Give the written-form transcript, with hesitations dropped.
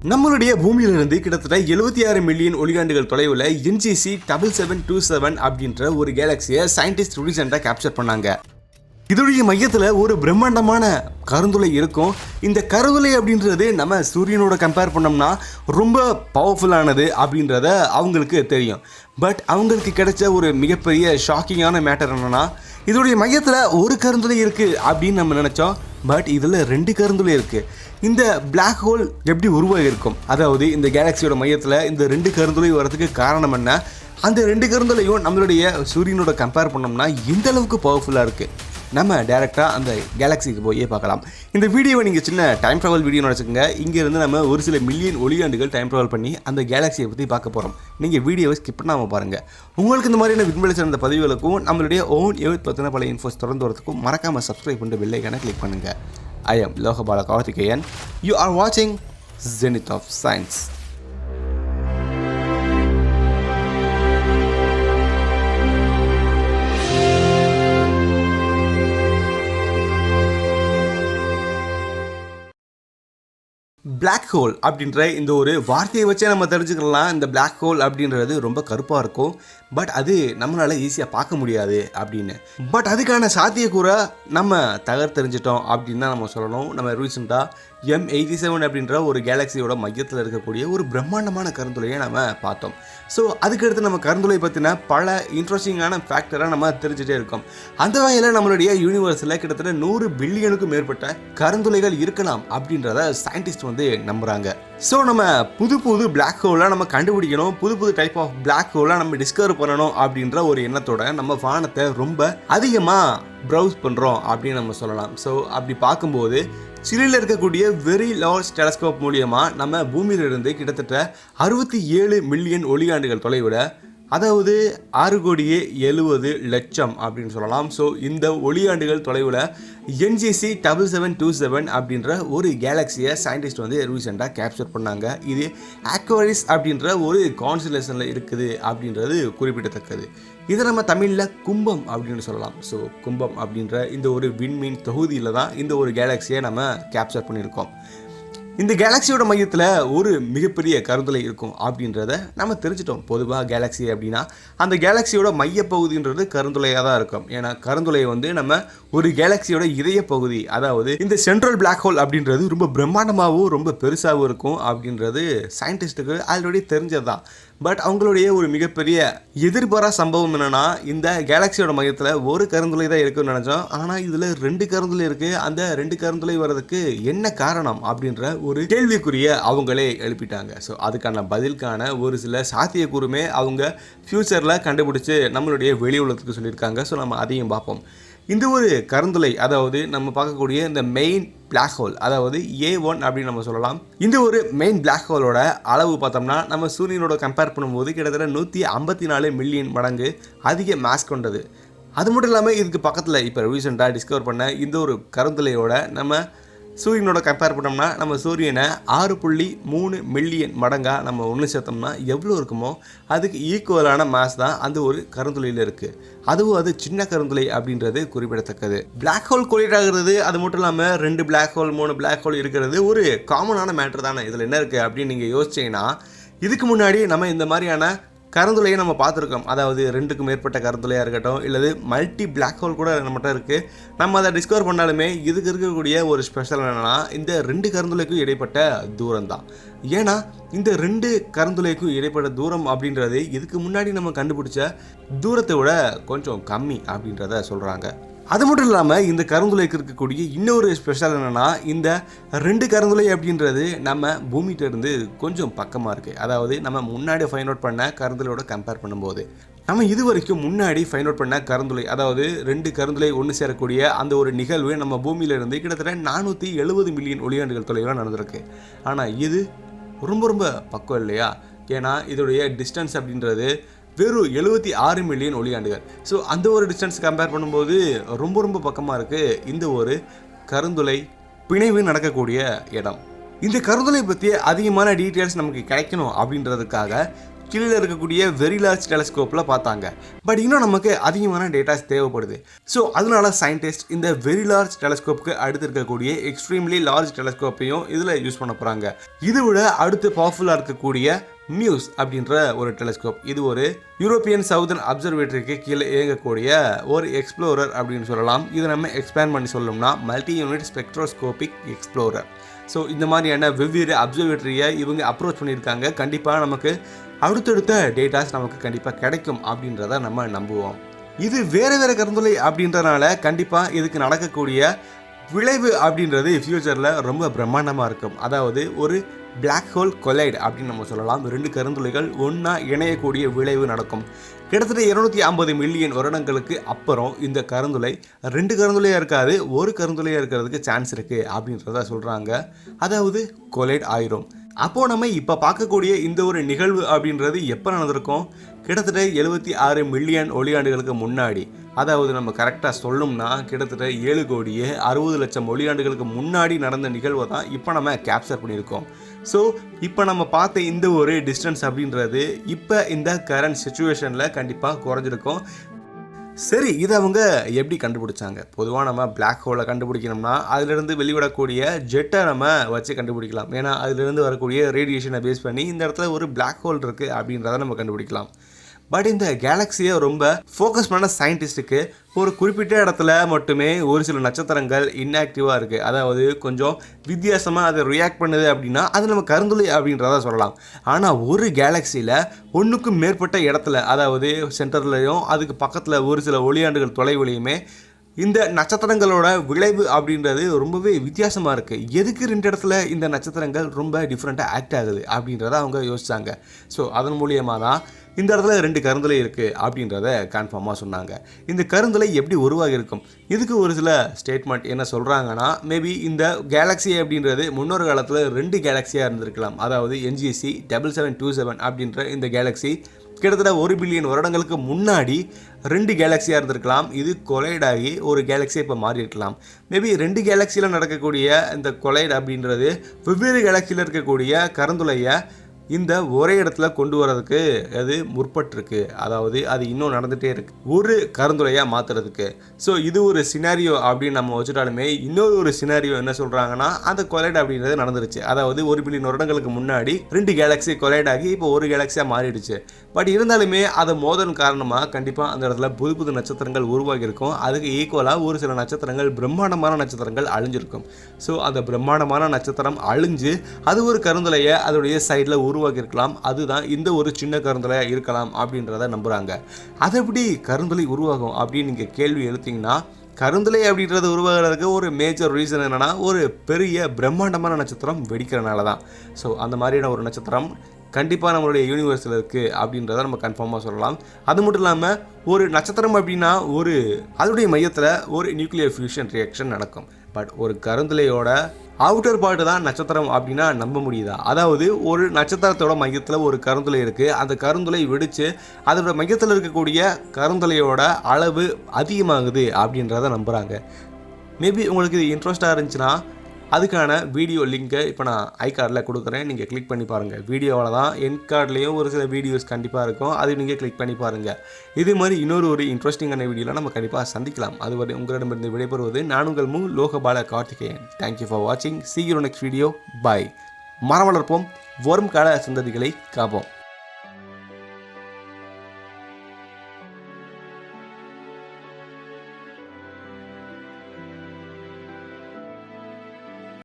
நம்மளுடைய பூமியிலிருந்து கிட்டத்தட்ட 76 மில்லியன் ஒளியாண்டுகள் தொலைவில் NGC 7727 அப்படின்ற ஒரு கேலக்சியை சயின்டிஸ்ட் ரீசெண்டாக கேப்சர் பண்ணாங்க. இதோடைய மையத்தில் ஒரு பிரம்மாண்டமான கருந்துளை இருக்கும். இந்த கருந்துளை அப்படின்றது நம்ம சூரியனோட கம்பேர் பண்ணோம்னா ரொம்ப பவர்ஃபுல்லானது அப்படின்றத அவங்களுக்கு தெரியும். பட் அவங்களுக்கு கிடைச்ச ஒரு மிகப்பெரிய ஷாக்கிங்கான மேட்டர் என்னன்னா, இதோடைய மையத்தில் ஒரு கருந்துளை இருக்குது அப்படின்னு நம்ம நினச்சோம். பட் இதில் 2 கருந்துளை இருக்குது. இந்த பிளாக் ஹோல் எப்படி உருவாகிருக்கும், அதாவது இந்த கேலக்சியோட மையத்தில் இந்த 2 கருந்துளை வரதுக்கு காரணம் என்ன, அந்த 2 கருந்துளையும் நம்மளுடைய சூரியனோட கம்பேர் பண்ணோம்னா எந்த அளவுக்கு பவர்ஃபுல்லாக இருக்குது, நம்ம டேரெக்டாக அந்த கேலக்சிக்கு போய் பார்க்கலாம். இந்த வீடியோவை நீங்கள் சின்ன டைம் ட்ராவல் வீடியோ நினச்சிக்கோங்க. இங்கேருந்து நம்ம ஒரு சில மில்லியன் ஒளியாண்டுகள் டைம் ட்ராவல் பண்ணி அந்த கேலக்சியை பற்றி பார்க்க போகிறோம். நீங்கள் வீடியோவை ஸ்கிப் பண்ணாமல் பாருங்கள். உங்களுக்கு இந்த மாதிரியான விண்வெளி சார்ந்த பதிவுகளுக்கும் நம்மளுடைய ஓன் எர்த் பற்றின பல இன்ஃபோஸ் தொடர்ந்து வரதுக்கும் மறக்காமல் சப்ஸ்கிரைப் பண்ணிட்டு பெல் ஐகானை கிளிக் பண்ணுங்கள். I am Lokabala Karthikeyan. You are watching Zenith of Science. Black hole அப்படின்ற இந்த ஒரு வார்த்தையை வச்சே நம்ம தெரிஞ்சுக்கலாம். இந்த பிளாக் ஹோல் அப்படின்றது ரொம்ப கருப்பாக இருக்கும். பட் அது நம்மளால் ஈஸியாக பார்க்க முடியாது அப்படின்னு. பட் அதுக்கான சாத்தியக்கூற நம்ம தெரிஞ்சிட்டோம் அப்படின்னு தான் நம்ம சொல்லணும். நம்ம ரீசெண்டாக M87 அப்படின்ற ஒரு கேலக்சியோட மையத்தில் இருக்கக்கூடிய ஒரு பிரம்மாண்டமான கருந்துளையை நம்ம பார்த்தோம். ஸோ அதுக்கடுத்து நம்ம கருந்துளை பற்றின பல இன்ட்ரெஸ்டிங்கான ஃபேக்டரை நம்ம தெரிஞ்சுட்டே இருக்கோம். அந்த வகையில் நம்மளுடைய யூனிவர்ஸில் கிட்டத்தட்ட 100 பில்லியனுக்கும் மேற்பட்ட கருந்துளைகள் இருக்கலாம் அப்படின்றத சயின்டிஸ்ட் நம்புகிறாங்க. ஸோ நம்ம புது பிளாக் ஹோலை நம்ம கண்டுபிடிக்கணும், புது டைப் ஆஃப் பிளாக் ஹோலை நம்ம டிஸ்கவர் பண்ணணும் அப்படின்ற ஒரு எண்ணத்தோட நம்ம வானத்தை ரொம்ப அதிகமாக ப்ரௌஸ் பண்ணுறோம் அப்படின்னு நம்ம சொல்லலாம். ஸோ அப்படி பார்க்கும்போது சிலியில் இருக்கக்கூடிய வெரி லார்ஜ் டெலஸ்கோப் மூலியமாக நம்ம பூமியிலிருந்து கிட்டத்தட்ட 67 மில்லியன் ஒளியாண்டுகள் தொலைவில், அதாவது 6,70,00,000 அப்படின்னு சொல்லலாம். ஸோ இந்த ஒளியாண்டுகள் தொலைவில் NGC 7727 அப்படின்ற ஒரு கேலக்சியை சயின்டிஸ்ட் ரீசெண்டாக கேப்சர் பண்ணாங்க. இது Aquarius அப்படின்ற ஒரு கான்ஸ்டலேஷனில் இருக்குது அப்படின்றது குறிப்பிடத்தக்கது. இதை நம்ம தமிழில் கும்பம் அப்படின்னு சொல்லலாம். ஸோ கும்பம் அப்படின்ற இந்த ஒரு விண்மீன் தொகுதியில் தான் இந்த ஒரு கேலக்சியை நம்ம கேப்சர் பண்ணியிருக்கோம். இந்த கேலக்சியோட மையத்தில் ஒரு மிகப்பெரிய கருந்துளை இருக்கும் அப்படின்றத நம்ம தெரிஞ்சிட்டோம். பொதுவாக கேலக்சி அப்படின்னா அந்த கேலக்சியோட மையப்பகுதின்றது கருந்துளையாக தான் இருக்கும். ஏன்னா கருந்துளை நம்ம ஒரு கேலக்சியோட இதய பகுதி, அதாவது இந்த சென்ட்ரல் பிளாக் ஹோல் அப்படின்றது ரொம்ப பிரம்மாண்டமாகவும் ரொம்ப பெருசாகவும் இருக்கும் அப்படின்றது சயின்டிஸ்ட்டுக்கு ஆல்ரெடி தெரிஞ்சது தான். பட் அவங்களுடைய ஒரு மிகப்பெரிய எதிர்பாரா சம்பவம் என்னென்னா, இந்த கேலக்சியோட மையத்தில் ஒரு கருந்துளை தான் இருக்குன்னு நினச்சோம். ஆனால் இதில் 2 கருந்துளை இருக்குது. அந்த 2 கருந்துளை வர்றதுக்கு என்ன காரணம் அப்படின்ற ஒரு கேள்விக்குரிய அவங்களே எழுப்பிட்டாங்க. ஸோ அதுக்கான பதிலுக்கான ஒரு சில சாத்தியக்கூறுமே அவங்க ஃப்யூச்சரில் கண்டுபிடிச்சி நம்மளுடைய வெளி உலகத்துக்கு சொல்லியிருக்காங்க. ஸோ நம்ம அதையும் பார்ப்போம். இந்த ஒரு கருந்துளை, அதாவது நம்ம பார்க்கக்கூடிய இந்த மெயின் பிளாக் ஹோல், அதாவது A1 அப்படின்னு நம்ம சொல்லலாம். இந்த ஒரு மெயின் பிளாக் ஹோலோட அளவு பார்த்தோம்னா நம்ம சூரியனோட கம்பேர் பண்ணும்போது கிட்டத்தட்ட 154 மில்லியன் மடங்கு அதிக மாஸ் கொண்டது. அது மட்டும் இல்லாமல் இதுக்கு பக்கத்தில் இப்போ ரீசெண்டாக டிஸ்கவர் பண்ண இந்த ஒரு கருந்துளையோட நம்ம சூரியனோட கம்பேர் பண்ணோம்னா நம்ம சூரியனை 6.3 மில்லியன் மடங்காக நம்ம ஒன்று சேர்த்தோம்னா எவ்வளோ இருக்குமோ அதுக்கு ஈக்குவலான மாஸ் தான் அந்த ஒரு கருந்துளையில் இருக்குது. அதுவும் அது சின்ன கருந்துளை அப்படின்றது குறிப்பிடத்தக்கது. பிளாக் ஹோல் கொலைட் ஆகிறது அது மட்டும் இல்லாமல் 2 பிளாக் ஹோல் 3 பிளாக் ஹோல் இருக்கிறது ஒரு காமனான மேட்ரு தானே. இதில் என்ன இருக்குது அப்படின்னு நீங்கள் யோசிச்சிங்கன்னா, இதுக்கு முன்னாடி நம்ம இந்த மாதிரியான கருந்துளையை நம்ம பார்த்துருக்கோம். அதாவது 2க்கு மேற்பட்ட கருந்துளையாக இருக்கட்டும், இல்லது மல்டி பிளாக் ஹோல் கூட நம்மகிட்ட இருக்குது. நம்ம அதை டிஸ்கவர் பண்ணாலுமே இதுக்கு இருக்கக்கூடிய ஒரு ஸ்பெஷல் என்னென்னா, இந்த 2 கருந்துளைக்கும் இடைப்பட்ட தூரம் தான். ஏன்னா இந்த 2 கருந்துளைக்கும் இடைப்பட்ட தூரம் அப்படின்றது இதுக்கு முன்னாடி நம்ம கண்டுபிடிச்ச தூரத்தை விட கொஞ்சம் கம்மி அப்படின்றத சொல்கிறாங்க. அது மட்டும் இல்லாமல் இந்த கருந்துளைக்கு இருக்கக்கூடிய இன்னொரு ஸ்பெஷல் என்னென்னா, இந்த 2 கருந்துளை அப்படின்றது நம்ம பூமிகிட்டேருந்து கொஞ்சம் பக்கமாக இருக்குது. அதாவது நம்ம முன்னாடி ஃபைண்ட் அவுட் பண்ண கருந்துளையோட கம்பேர் பண்ணும்போது நம்ம இது வரைக்கும் முன்னாடி ஃபைண்ட் அவுட் பண்ண கருந்துளை, அதாவது 2 கருந்துளை ஒன்று சேரக்கூடிய அந்த ஒரு நிகழ்வு நம்ம பூமியிலிருந்து கிட்டத்தட்ட 470 மில்லியன் ஒளியாண்டுகள் தொலைவில் நடந்திருக்கு. ஆனால் இது ரொம்ப பக்கம் இல்லையா? ஏன்னா இதோடைய டிஸ்டன்ஸ் அப்படின்றது வெறும் 76 மில்லியன் ஒளியாண்டுகள். ஸோ அந்த ஒரு டிஸ்டன்ஸ் கம்பேர் பண்ணும்போது ரொம்ப பக்கமாக இருக்குது இந்த ஒரு கருந்துளை பிணைவு நடக்கக்கூடிய இடம். இந்த கருந்துளை பற்றி அதிகமான டீட்டெயில்ஸ் நமக்கு கிடைக்கணும் அப்படின்றதுக்காக கீழே இருக்கக்கூடிய வெரி லார்ஜ் டெலஸ்கோப்பில் பார்த்தாங்க. பட் இன்னும் நமக்கு அதிகமான டேட்டாஸ் தேவைப்படுது. ஸோ அதனால சயின்டிஸ்ட் இந்த வெரி லார்ஜ் டெலஸ்கோப்புக்கு அடுத்து இருக்கக்கூடிய எக்ஸ்ட்ரீம்லி லார்ஜ் டெலஸ்கோப்பையும் இதில் யூஸ் பண்ண போகிறாங்க. இதை விட அடுத்து பவர்ஃபுல்லாக இருக்கக்கூடிய மியூஸ் அப்படின்ற ஒரு டெலஸ்கோப், இது ஒரு யூரோப்பியன் சவுதர்ன் அப்சர்வேட்டரிக்கு கீழே இயங்கக்கூடிய ஒரு எக்ஸ்ப்ளோரர் அப்படின்னு சொல்லலாம். இதை நம்ம எக்ஸ்பேண்ட் பண்ணி சொல்லணும்னா multi unit spectroscopic explorer. So இந்த மாதிரியான வெவ்வேறு அப்சர்வேட்டரியை இவங்க அப்ரோச் பண்ணியிருக்காங்க. கண்டிப்பாக நமக்கு அடுத்தடுத்த டேட்டாஸ் நமக்கு கண்டிப்பாக கிடைக்கும் அப்படின்றத நம்ம நம்புவோம். இது வேறு கருந்துளை அப்படின்றனால கண்டிப்பாக இதுக்கு நடக்கக்கூடிய விளைவு அப்படின்றது ஃபியூச்சரில் ரொம்ப பிரம்மாண்டமாக இருக்கும். அதாவது ஒரு பிளாக் ஹோல் கொலைட் அப்படின்னு நம்ம சொல்லலாம். 2 கருந்துளைகள் ஒன்றா இணையக்கூடிய விளைவு நடக்கும். கிட்டத்தட்ட 250 மில்லியன் வருடங்களுக்கு அப்புறம் இந்த கருந்துளை 2 கருந்துளையாக இருக்காது, ஒரு கருந்துளையாக இருக்கிறதுக்கு சான்ஸ் இருக்குது அப்படின்றத சொல்கிறாங்க. அதாவது கொலைட் ஆயிரும். அப்போது நம்ம இப்போ பார்க்கக்கூடிய இந்த ஒரு நிகழ்வு அப்படின்றது எப்போ நடந்திருக்கும்? கிட்டத்தட்ட 76 மில்லியன் ஒளியாண்டுகளுக்கு முன்னாடி. அதாவது நம்ம கரெக்டாக சொல்லணும்னா கிட்டத்தட்ட 7 கோடியே 60 லட்சம் ஒளியாண்டுகளுக்கு முன்னாடி நடந்த நிகழ்வை தான் இப்போ நம்ம கேப்சர் பண்ணியிருக்கோம். ஸோ இப்போ நம்ம பார்த்த இந்த ஒரு டிஸ்டன்ஸ் அப்படின்றது இப்போ இந்த கரண்ட் சிச்சுவேஷனில் கண்டிப்பாக குறைஞ்சிருக்கும். சரி, இதை அவங்க எப்படி கண்டுபிடிச்சாங்க? பொதுவாக நம்ம பிளாக் ஹோலை கண்டுபிடிக்கணும்னா அதிலிருந்து வெளிவிடக்கூடிய ஜெட்டை நம்ம வச்சு கண்டுபிடிக்கலாம். ஏன்னா அதிலிருந்து வரக்கூடிய ரேடியேஷனை பேஸ் பண்ணி இந்த இடத்துல ஒரு பிளாக் ஹோல் இருக்குது அப்படின்றத நம்ம கண்டுபிடிக்கலாம். பட் இந்த கேலக்ஸியை ரொம்ப ஃபோக்கஸ் பண்ண சயின்டிஸ்ட்டுக்கு ஒரு குறிப்பிட்ட இடத்துல மட்டுமே ஒரு சில நட்சத்திரங்கள் இன்ஆக்டிவாக இருக்குது. அதாவது கொஞ்சம் வித்தியாசமாக அதை ரியாக்ட் பண்ணுது அப்படின்னா அது நம்ம கருந்துளை அப்படின்றத சொல்லலாம். ஆனால் ஒரு கேலக்ஸியில் ஒன்றுக்கும் மேற்பட்ட இடத்துல, அதாவது சென்டர்லையும் அதுக்கு பக்கத்தில் ஒரு சில ஒளியாண்டுகள் தொலைவுலையுமே இந்த நட்சத்திரங்களோட விளைவு அப்படின்றது ரொம்பவே வித்தியாசமாக இருக்குது. எதுக்கு 2 இடத்துல இந்த நட்சத்திரங்கள் ரொம்ப டிஃப்ரெண்ட்டாக ஆக்ட் ஆகுது அப்படின்றத அவங்க யோசித்தாங்க. ஸோ அதன் மூலியமாக தான் இந்த இடத்துல 2 கருந்துளை இருக்குது அப்படின்றத கன்ஃபார்மாக சொன்னாங்க. இந்த கருந்துளை எப்படி உருவாகி இருக்கும்? இதுக்கு ஒரு சில ஸ்டேட்மெண்ட் என்ன சொல்கிறாங்கன்னா, மேபி இந்த கேலக்ஸி அப்படின்றது முன்னொரு காலத்தில் 2 கேலக்ஸியாக இருந்திருக்கலாம். அதாவது NGC 7727 அப்படின்ற இந்த கேலக்ஸி கிட்டத்தட்ட 1 பில்லியன் வருடங்களுக்கு முன்னாடி 2 கேலக்ஸியாக இருந்திருக்கலாம். இது கொலைடாகி ஒரு கேலக்ஸியை இப்போ மாறி இருக்கலாம். மேபி 2 கேலக்ஸியில் நடக்கக்கூடிய இந்த கொலைட் அப்படின்றது வெவ்வேறு கேலக்ஸியில் இருக்கக்கூடிய கருந்துளையை இந்த ஒரே இடத்துல கொண்டு வரதுக்கு அது முற்பட்டிருக்கு. அதாவது அது இன்னும் நடந்துகிட்டே இருக்கு, ஒரு கருந்துளையாக மாற்றுறதுக்கு. ஸோ இது ஒரு சினாரியோ அப்படின்னு நம்ம வச்சுட்டாலுமே இன்னொரு சினாரியோ என்ன சொல்கிறாங்கன்னா, அந்த கொலைட் அப்படின்றது நடந்துருச்சு. அதாவது 1 பில்லியன் வருடங்களுக்கு முன்னாடி 2 கேலக்ஸி கொலைட் ஆகி இப்போ ஒரு கேலக்ஸியாக மாறிடுச்சு. பட் இருந்தாலுமே அதை மோதல் காரணமாக கண்டிப்பாக அந்த இடத்துல புது நட்சத்திரங்கள் உருவாகியிருக்கும். அதுக்கு ஈக்குவலாக ஒரு சில நட்சத்திரங்கள், பிரம்மாண்டமான நட்சத்திரங்கள் அழிஞ்சிருக்கும். ஸோ அந்த பிரம்மாண்டமான நட்சத்திரம் அழிஞ்சு அது ஒரு கருந்துளையை அதோடைய சைடில் உருவாக்கியிருக்கலாம். அதுதான் இந்த ஒரு சின்ன கருந்துளையாக இருக்கலாம் அப்படின்றத நம்புகிறாங்க. அது எப்படி கருந்துளை உருவாகும் அப்படின்னு நீங்கள் கேள்வி எழுத்தீங்கன்னா, கருந்துளை அப்படின்றது உருவாகிறதுக்கு ஒரு மேஜர் ரீசன் என்னென்னா, ஒரு பெரிய பிரம்மாண்டமான நட்சத்திரம் வெடிக்கிறனால தான். ஸோ அந்த மாதிரியான ஒரு நட்சத்திரம் கண்டிப்பாக நம்மளுடைய யூனிவர்ஸில் இருக்குது அப்படின்றத நம்ம கன்ஃபார்மாக சொல்லலாம். அது மட்டும் இல்லாமல் ஒரு நட்சத்திரம் அப்படின்னா அதோடைய மையத்தில் ஒரு நியூக்ளியர் ஃபியூஷன் ரியாக்ஷன் நடக்கும். பட் ஒரு கருந்துளையோட அவுட்டர் பார்ட்டு தான் நட்சத்திரம் அப்படின்னா நம்ப முடியுதா? அதாவது ஒரு நட்சத்திரத்தோட மையத்தில் ஒரு கருந்துளை இருக்குது. அந்த கருந்துளை வெடித்து அதோட மையத்தில் இருக்கக்கூடிய கருந்துளையோட அளவு அதிகமாகுது அப்படின்றத நம்புகிறாங்க. மேபி உங்களுக்கு இது இன்ட்ரெஸ்ட்டாக இருந்துச்சுன்னா அதுக்கான வீடியோ லிங்கை இப்போ நான் ஐகார்டில் கொடுக்குறேன், நீங்கள் கிளிக் பண்ணி பாருங்கள். வீடியோவில் தான் என் கார்ட்லேயும் ஒரு சில வீடியோஸ் கண்டிப்பாக இருக்கும், அது நீங்கள் கிளிக் பண்ணி பாருங்கள். இது மாதிரி இன்னொரு இன்ட்ரெஸ்டிங்கான வீடியோவில் நம்ம கண்டிப்பாக சந்திக்கலாம். அதுவரை உங்களிடமிருந்து விடைபெறுவது நான் உங்கள் லோகபால கார்த்திகேயன். தேங்க்யூ ஃபார் வாட்சிங். See you next video. Bye. மரம் வளர்ப்போம், வரும் கால சந்ததிகளை காப்போம்.